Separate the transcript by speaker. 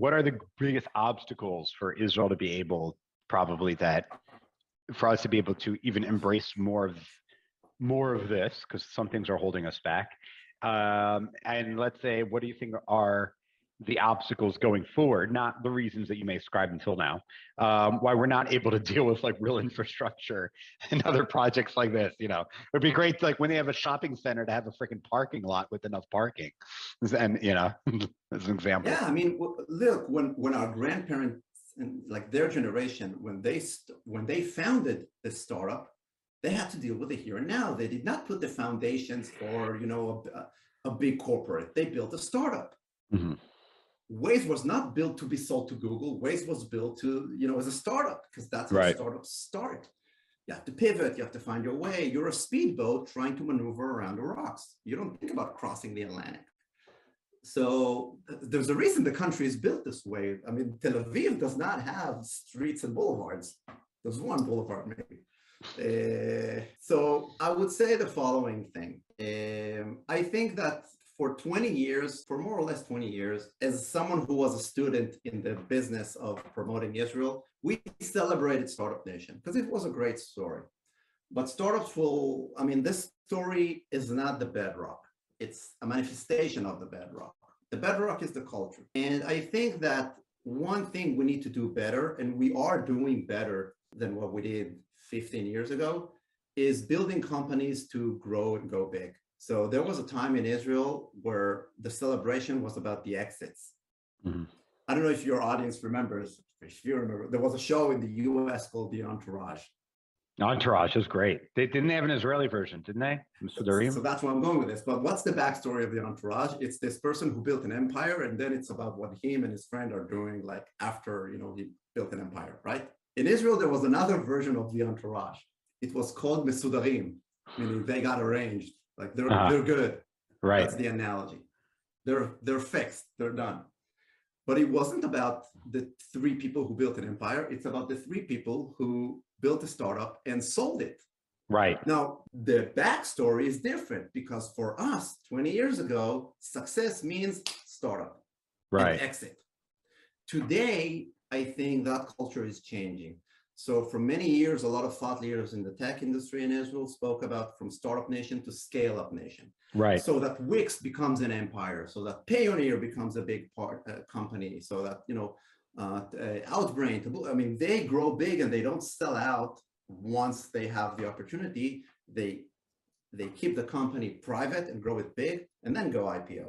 Speaker 1: what are the biggest obstacles for Israel to be able, probably that, for us to be able to even embrace more of this, because some things are holding us back. And let's say, what do you think are the obstacles going forward, not the reasons that you may ascribe until now, why we're not able to deal with like real infrastructure and other projects like this? You know, it'd be great, like when they have a shopping center, to have a freaking parking lot with enough parking. And, you know, as an example.
Speaker 2: Yeah, I mean, look, when our grandparents and like their generation, when they founded this startup, they had to deal with the here and now. They did not put the foundations for, you know, a big corporate. They built a startup.
Speaker 1: Mm-hmm.
Speaker 2: Waze was not built to be sold to Google. Waze was built to, you know, as a startup, because that's how
Speaker 1: Right.
Speaker 2: startups start. You have to pivot. You have to find your way. You're a speedboat trying to maneuver around the rocks. You don't think about crossing the Atlantic. So there's a reason the country is built this way. I mean, Tel Aviv does not have streets and boulevards. There's one boulevard maybe. So I would say the following thing. I think that for 20 years, for more or less 20 years, as someone who was a student in the business of promoting Israel, we celebrated Startup Nation because it was a great story. But startups I mean, this story is not the bedrock. It's a manifestation of the bedrock. The bedrock is the culture. And I think that one thing we need to do better, and we are doing better than what we did 15 years ago, is building companies to grow and go big. So there was a time in Israel where the celebration was about the exits. Mm-hmm. I don't know if your audience remembers. If you remember, there was a show in the US called The Entourage.
Speaker 1: Entourage is great. Didn't they have an Israeli version, didn't they?
Speaker 2: So that's where I'm going with this. But what's the backstory of The Entourage? It's this person who built an empire, and then it's about what him and his friend are doing, like after, you know, he built an empire, right? In Israel, there was another version of The Entourage. It was called Mesudarim, meaning they got arranged. Like they're good. Right. That's the analogy. They're fixed. They're done. But it wasn't about the three people who built an empire. It's about the three people who built a startup and sold it.
Speaker 1: Right.
Speaker 2: Now, the backstory is different because for us, 20 years ago, success means startup and exit. Today, I think that culture is changing. So for many years, a lot of thought leaders in the tech industry in Israel spoke about from startup nation to scale up nation. Right. So that Wix becomes an empire, so that Payoneer becomes a big company, so that, you know, Outbrain, I mean, they grow big and they don't sell out once they have the opportunity. They keep the company private and grow it big and then go IPO.